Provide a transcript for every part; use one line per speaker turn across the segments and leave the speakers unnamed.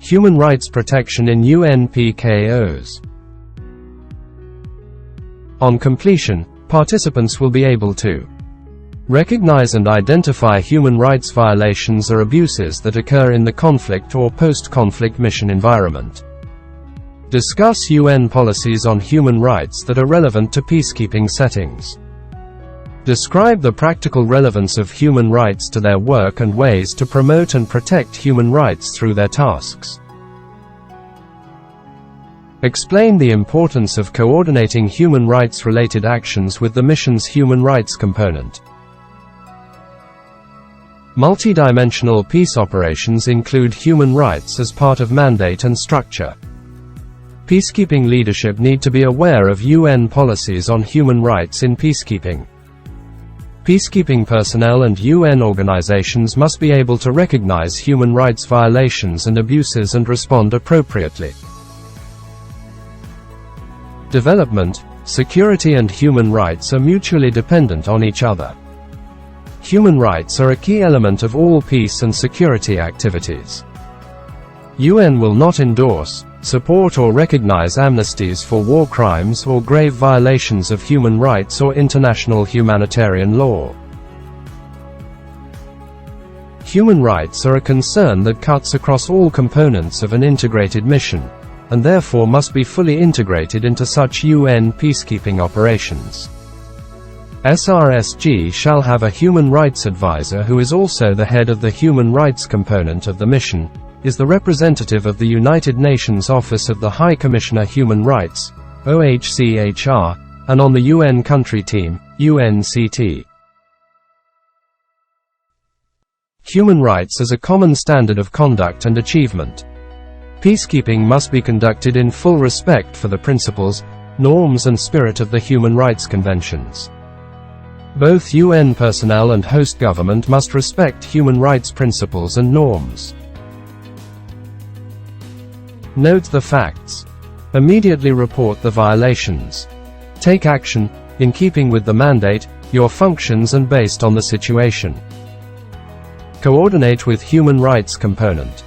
Human rights protection in UNPKOs. On completion, participants will be able to recognize and identify human rights violations or abuses that occur in the conflict or post-conflict mission environment. Discuss UN policies on human rights that are relevant to peacekeeping settings. Describe the practical relevance of human rights to their work and ways to promote and protect human rights through their tasks. Explain the importance of coordinating human rights-related actions with the mission's human rights component. Multidimensional peace operations include human rights as part of mandate and structure. Peacekeeping leadership need to be aware of UN policies on human rights in peacekeeping. Peacekeeping personnel and UN organizations must be able to recognize human rights violations and abuses and respond appropriately. Development, security and human rights are mutually dependent on each other. Human rights are a key element of all peace and security activities. UN will not endorse, support or recognize amnesties for war crimes or grave violations of human rights or international humanitarian law. Human rights are a concern that cuts across all components of an integrated mission, and therefore must be fully integrated into such UN peacekeeping operations. SRSG shall have a human rights advisor who is also the head of the human rights component of the mission, is the representative of the United Nations Office of the High Commissioner Human Rights, OHCHR, and on the UN Country Team, UNCT. Human rights as a common standard of conduct and achievement. Peacekeeping must be conducted in full respect for the principles, norms and spirit of the Human Rights Conventions. Both UN personnel and host government must respect human rights principles and norms. Note the facts. Immediately report the violations. Take action, in keeping with the mandate, your functions and based on the situation. Coordinate with human rights component.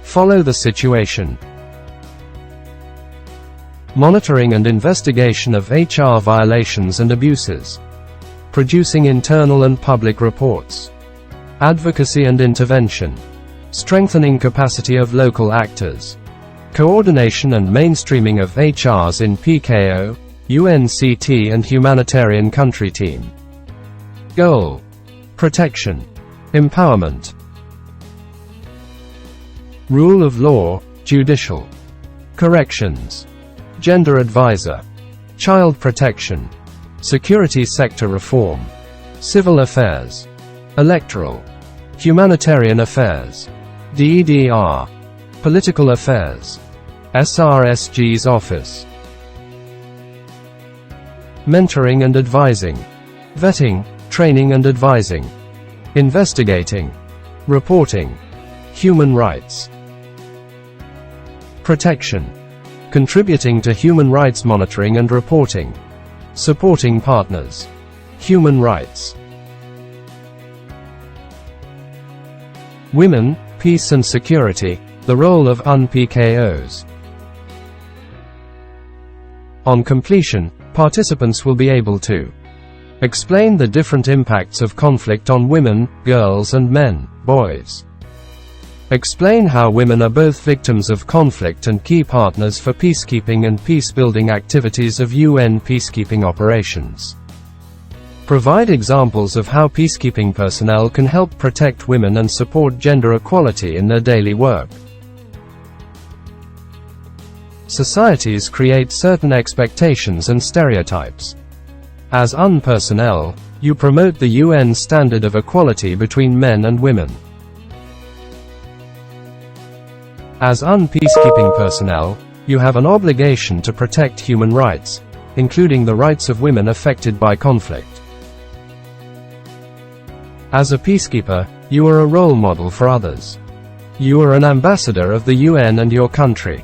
Follow the situation. Monitoring and investigation of HR violations and abuses. Producing internal and public reports. Advocacy and intervention. Strengthening capacity of local actors. Coordination and mainstreaming of HRs in PKO, UNCT and Humanitarian Country Team. Goal. Protection. Empowerment. Rule of law, judicial. Corrections. Gender advisor. Child protection. Security sector reform. Civil affairs. Electoral. Humanitarian affairs. DEDR. Political affairs. SRSG's office. Mentoring and advising. Vetting, training and advising. Investigating. Reporting. Human rights. Protection. Contributing to human rights monitoring and reporting. Supporting partners. Human rights. Women, peace and security, the role of UNPKOs. On completion, participants will be able to explain the different impacts of conflict on women, girls and men, boys. Explain how women are both victims of conflict and key partners for peacekeeping and peace-building activities of UN peacekeeping operations. Provide examples of how peacekeeping personnel can help protect women and support gender equality in their daily work. Societies create certain expectations and stereotypes. As UN personnel, you promote the UN standard of equality between men and women. As UN peacekeeping personnel, you have an obligation to protect human rights, including the rights of women affected by conflict. As a peacekeeper, you are a role model for others. You are an ambassador of the UN and your country.